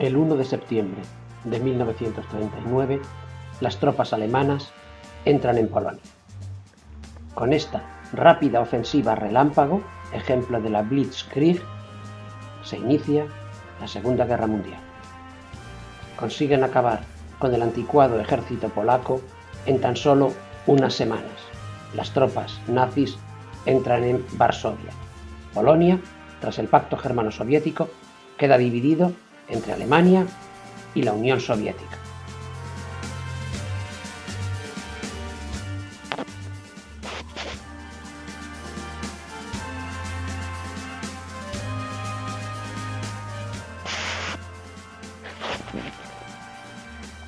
El 1 de septiembre de 1939, las tropas alemanas entran en Polonia. Con esta rápida ofensiva relámpago, ejemplo de la Blitzkrieg, se inicia la Segunda Guerra Mundial. Consiguen acabar con el anticuado ejército polaco en tan solo unas semanas. Las tropas nazis entran en Varsovia. Polonia, tras el pacto germano-soviético, queda dividido entre Alemania y la Unión Soviética.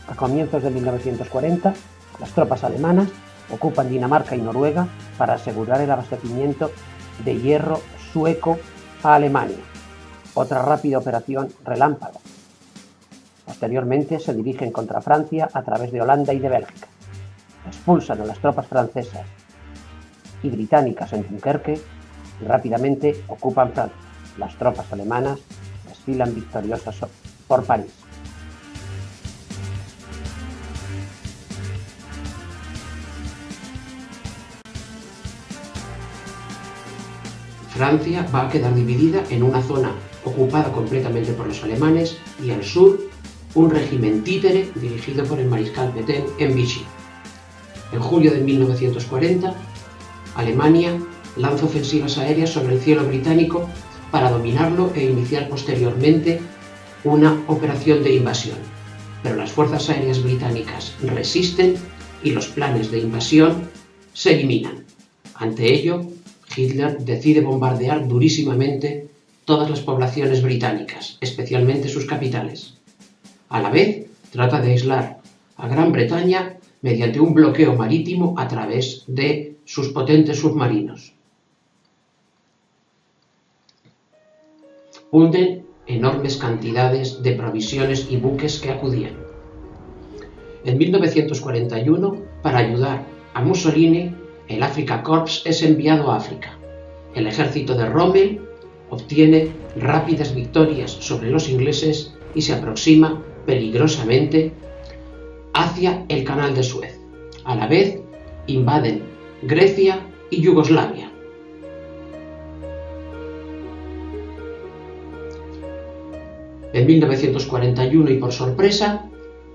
A comienzos de 1940, las tropas alemanas ocupan Dinamarca y Noruega para asegurar el abastecimiento de hierro sueco a Alemania. Otra rápida operación relámpago. Posteriormente se dirigen contra Francia a través de Holanda y de Bélgica. Expulsan a las tropas francesas y británicas en Dunkerque y rápidamente ocupan Francia. Las tropas alemanas desfilan victoriosas por París. Francia va a quedar dividida en una zona ocupada completamente por los alemanes y al sur un régimen títere dirigido por el mariscal Pétain en Vichy. En julio de 1940, Alemania lanza ofensivas aéreas sobre el cielo británico para dominarlo e iniciar posteriormente una operación de invasión. Pero las fuerzas aéreas británicas resisten y los planes de invasión se eliminan. Ante ello, Hitler decide bombardear durísimamente todas las poblaciones británicas, especialmente sus capitales. A la vez, trata de aislar a Gran Bretaña mediante un bloqueo marítimo a través de sus potentes submarinos. Hunden enormes cantidades de provisiones y buques que acudían. En 1941, para ayudar a Mussolini, el Afrika Korps es enviado a África. El ejército de Rommel obtiene rápidas victorias sobre los ingleses y se aproxima peligrosamente hacia el Canal de Suez. A la vez, invaden Grecia y Yugoslavia. En 1941 y por sorpresa,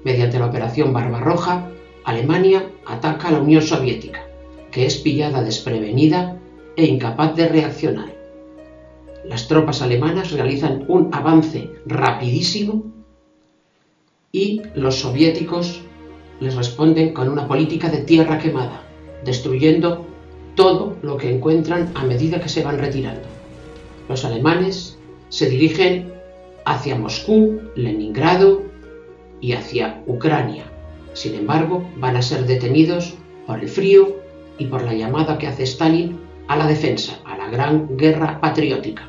mediante la Operación Barbarroja, Alemania ataca a la Unión Soviética, que es pillada desprevenida e incapaz de reaccionar. Las tropas alemanas realizan un avance rapidísimo y los soviéticos les responden con una política de tierra quemada, destruyendo todo lo que encuentran a medida que se van retirando. Los alemanes se dirigen hacia Moscú, Leningrado y hacia Ucrania. Sin embargo, van a ser detenidos por el frío y por la llamada que hace Stalin a la defensa, a la gran guerra patriótica.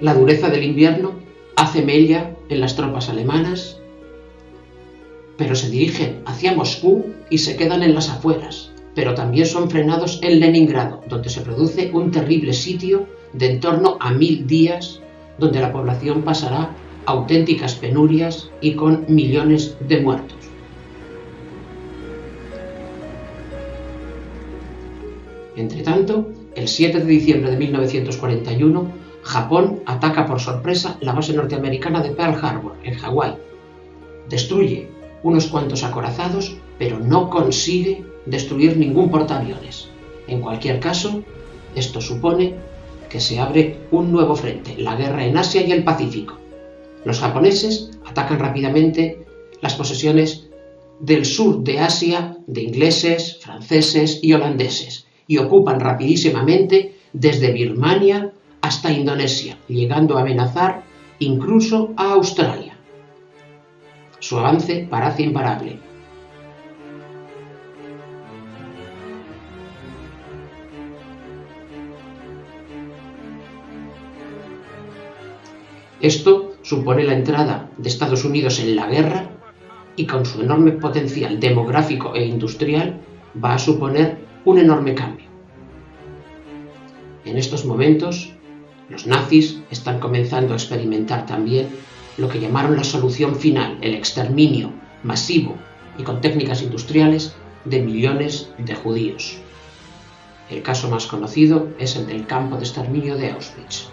La dureza del invierno hace mella en las tropas alemanas, pero se dirigen hacia Moscú y se quedan en las afueras, pero también son frenados en Leningrado, donde se produce un terrible sitio de en torno a 1000 días, donde la población pasará auténticas penurias y con millones de muertos. Entretanto, el 7 de diciembre de 1941, Japón ataca por sorpresa la base norteamericana de Pearl Harbor, en Hawái. Destruye unos cuantos acorazados, pero no consigue destruir ningún portaaviones. En cualquier caso, esto supone que se abre un nuevo frente, la guerra en Asia y el Pacífico. Los japoneses atacan rápidamente las posesiones del sur de Asia de ingleses, franceses y holandeses y ocupan rapidísimamente desde Birmania hasta Indonesia, llegando a amenazar incluso a Australia. Su avance parece imparable. Esto supone la entrada de Estados Unidos en la guerra y con su enorme potencial demográfico e industrial va a suponer un enorme cambio. En estos momentos, Los nazis están comenzando a experimentar también lo que llamaron la solución final, el exterminio masivo y con técnicas industriales de millones de judíos. El caso más conocido es el del campo de exterminio de Auschwitz.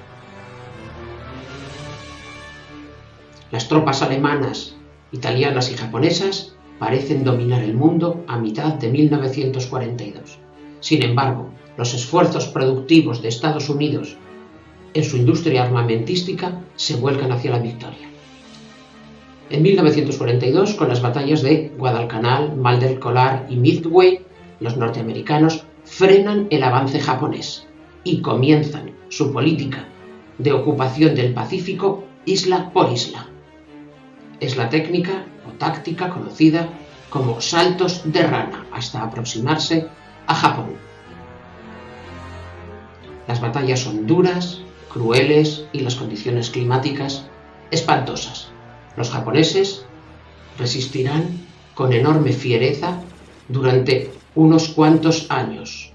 Las tropas alemanas, italianas y japonesas parecen dominar el mundo a mitad de 1942. Sin embargo, los esfuerzos productivos de Estados Unidos en su industria armamentística se vuelcan hacia la victoria. En 1942, con las batallas de Guadalcanal, Mal del Colar y Midway, los norteamericanos frenan el avance japonés y comienzan su política de ocupación del Pacífico isla por isla. Es la técnica o táctica conocida como saltos de rana hasta aproximarse a Japón. Las batallas son duras, crueles y las condiciones climáticas espantosas. Los japoneses resistirán con enorme fiereza durante unos cuantos años.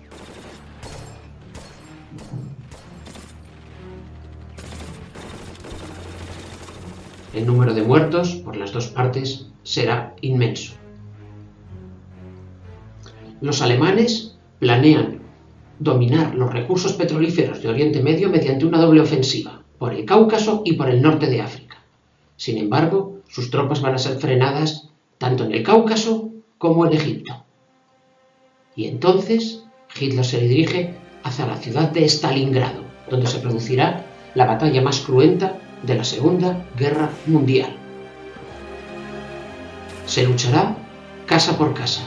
El número de muertos por las dos partes será inmenso. Los alemanes planean dominar los recursos petrolíferos de Oriente Medio mediante una doble ofensiva, por el Cáucaso y por el norte de África. Sin embargo, sus tropas van a ser frenadas tanto en el Cáucaso como en Egipto. Y entonces Hitler se dirige hacia la ciudad de Stalingrado, donde se producirá la batalla más cruenta de la Segunda Guerra Mundial. Se luchará casa por casa,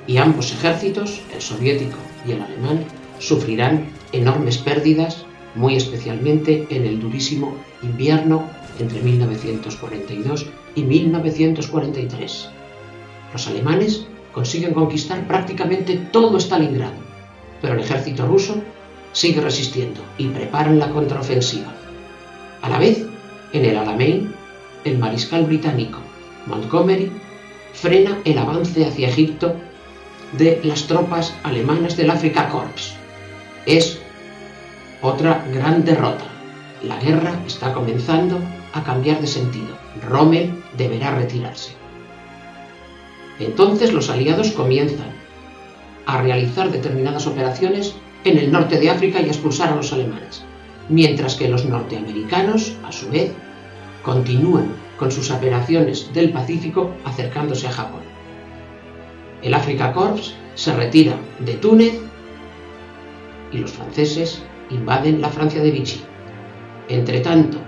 y ambos ejércitos, el soviético y el alemán, sufrirán enormes pérdidas, muy especialmente en el durísimo invierno entre 1942 y 1943. Los alemanes consiguen conquistar prácticamente todo Stalingrado, pero el ejército ruso sigue resistiendo y preparan la contraofensiva. A la vez, en el Alamein, el mariscal británico Montgomery frena el avance hacia Egipto de las tropas alemanas del Afrika Korps. Es otra gran derrota. La guerra está comenzando a cambiar de sentido. Rommel deberá retirarse. Entonces los aliados comienzan a realizar determinadas operaciones en el norte de África y a expulsar a los alemanes, mientras que los norteamericanos, a su vez, continúan con sus operaciones del Pacífico acercándose a Japón. El Afrika Korps se retira de Túnez y los franceses invaden la Francia de Vichy. Entretanto,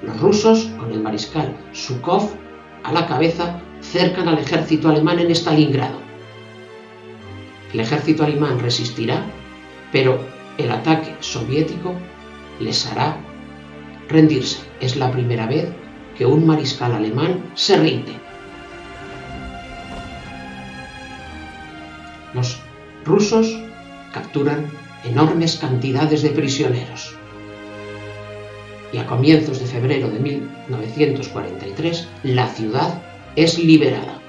los rusos, con el mariscal Zhukov a la cabeza, cercan al ejército alemán en Stalingrado. El ejército alemán resistirá, pero el ataque soviético les hará rendirse. Es la primera vez que un mariscal alemán se rinde. Los rusos capturan enormes cantidades de prisioneros. Y a comienzos de febrero de 1943, la ciudad es liberada.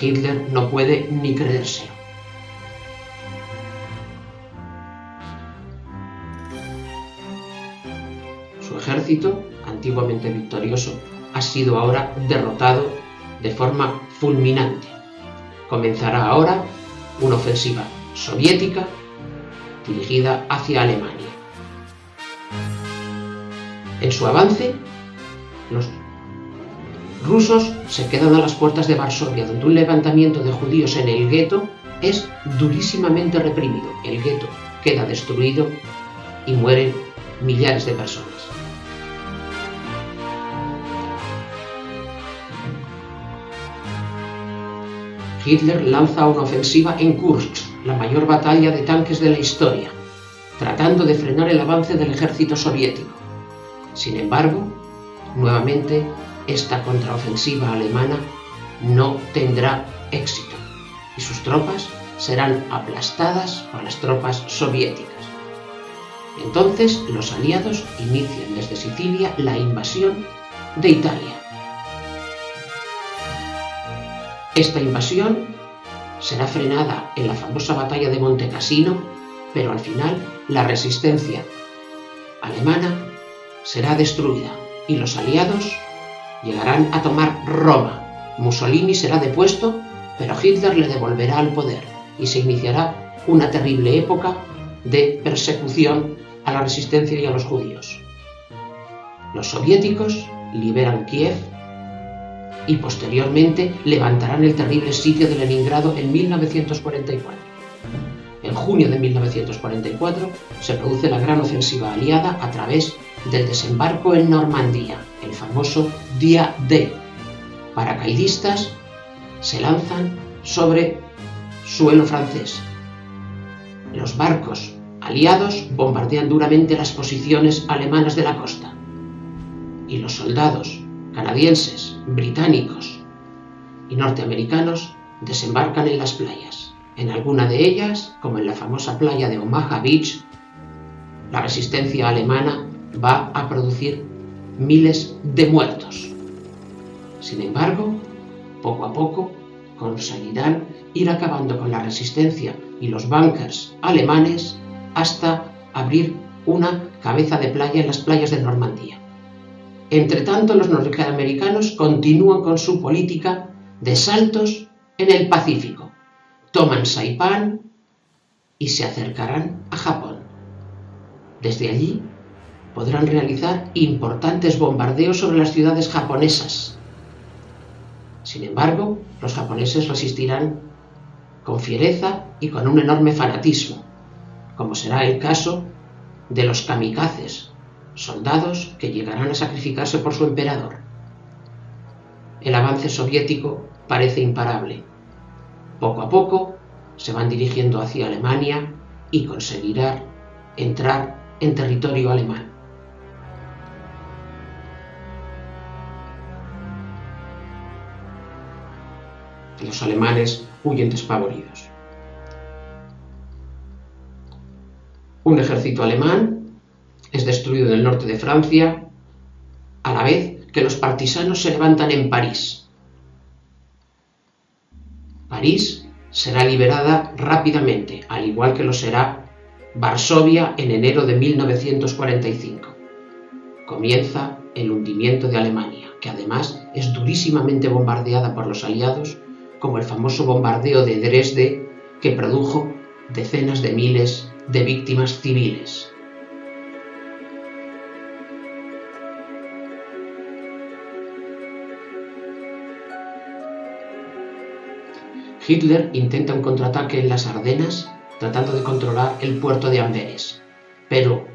Hitler no puede ni creérselo. Su ejército, antiguamente victorioso, ha sido ahora derrotado de forma fulminante. Comenzará ahora una ofensiva soviética dirigida hacia Alemania. En su avance, los rusos se quedan a las puertas de Varsovia, donde un levantamiento de judíos en el gueto es durísimamente reprimido. El gueto queda destruido y mueren millares de personas. Hitler lanza una ofensiva en Kursk, la mayor batalla de tanques de la historia, tratando de frenar el avance del ejército soviético. Sin embargo, nuevamente, esta contraofensiva alemana no tendrá éxito y sus tropas serán aplastadas por las tropas soviéticas. Entonces, los aliados inician desde Sicilia la invasión de Italia. Esta invasión será frenada en la famosa batalla de Monte Cassino, pero al final la resistencia alemana será destruida y los aliados llegarán a tomar Roma. Mussolini será depuesto, pero Hitler le devolverá al poder y se iniciará una terrible época de persecución a la resistencia y a los judíos. Los soviéticos liberan Kiev y posteriormente levantarán el terrible sitio de Leningrado en 1944. En junio de 1944 se produce la gran ofensiva aliada a través del desembarco en Normandía, el famoso Día D. Paracaidistas se lanzan sobre suelo francés. Los barcos aliados bombardean duramente las posiciones alemanas de la costa y los soldados canadienses, británicos y norteamericanos desembarcan en las playas. En alguna de ellas, como en la famosa playa de Omaha Beach, la resistencia alemana va a producir miles de muertos. Sin embargo, poco a poco conseguirán ir acabando con la resistencia y los bunkers alemanes hasta abrir una cabeza de playa en las playas de Normandía. Entre tanto, los norteamericanos continúan con su política de saltos en el Pacífico. Toman Saipán y se acercarán a Japón. Desde allí podrán realizar importantes bombardeos sobre las ciudades japonesas. Sin embargo, los japoneses resistirán con fiereza y con un enorme fanatismo, como será el caso de los kamikazes, soldados que llegarán a sacrificarse por su emperador. El avance soviético parece imparable. Poco a poco se van dirigiendo hacia Alemania y conseguirán entrar en territorio alemán. Los alemanes huyen despavoridos. Un ejército alemán es destruido en el norte de Francia, a la vez que los partisanos se levantan en París. París será liberada rápidamente, al igual que lo será Varsovia en enero de 1945. Comienza el hundimiento de Alemania, que además es durísimamente bombardeada por los aliados, como el famoso bombardeo de Dresde, que produjo decenas de miles de víctimas civiles. Hitler intenta un contraataque en las Ardenas, tratando de controlar el puerto de Amberes, pero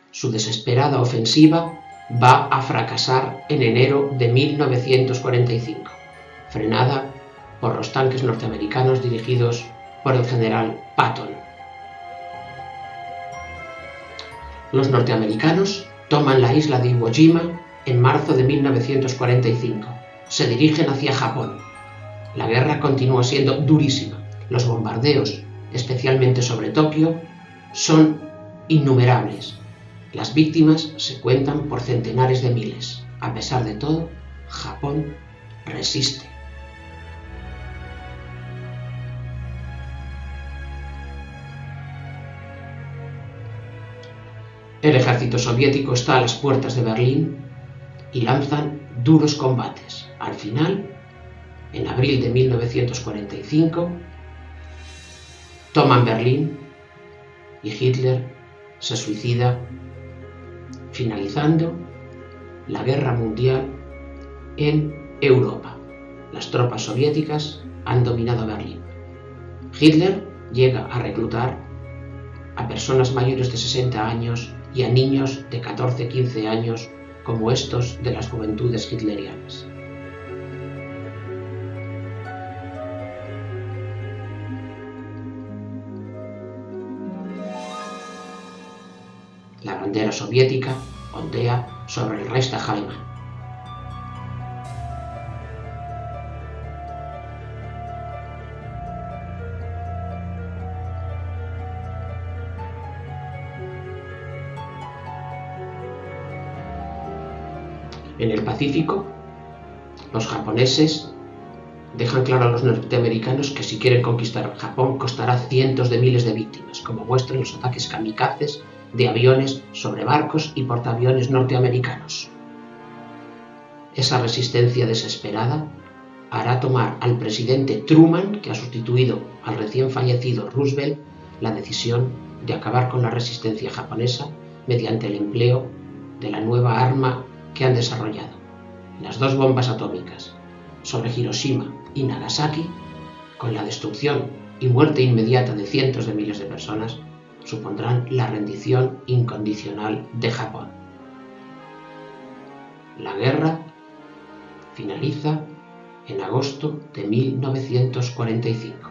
su desesperada ofensiva va a fracasar en enero de 1945, frenada por los tanques norteamericanos dirigidos por el general Patton. Los norteamericanos toman la isla de Iwo Jima en marzo de 1945. Se dirigen hacia Japón. La guerra continúa siendo durísima. Los bombardeos, especialmente sobre Tokio, son innumerables. Las víctimas se cuentan por centenares de miles. A pesar de todo, Japón resiste. El ejército soviético está a las puertas de Berlín y lanzan duros combates. Al final, en abril de 1945, toman Berlín y Hitler se suicida, finalizando la guerra mundial en Europa. Las tropas soviéticas han dominado Berlín. Hitler llega a reclutar a personas mayores de 60 años y a niños de 14-15 años como estos de las juventudes hitlerianas. La bandera soviética ondea sobre el Reichstag alemán. En el Pacífico, los japoneses dejan claro a los norteamericanos que si quieren conquistar Japón costará cientos de miles de víctimas, como muestran los ataques kamikazes de aviones sobre barcos y portaaviones norteamericanos. Esa resistencia desesperada hará tomar al presidente Truman, que ha sustituido al recién fallecido Roosevelt, la decisión de acabar con la resistencia japonesa mediante el empleo de la nueva arma que han desarrollado. Las dos bombas atómicas sobre Hiroshima y Nagasaki, con la destrucción y muerte inmediata de cientos de miles de personas, supondrán la rendición incondicional de Japón. La guerra finaliza en agosto de 1945.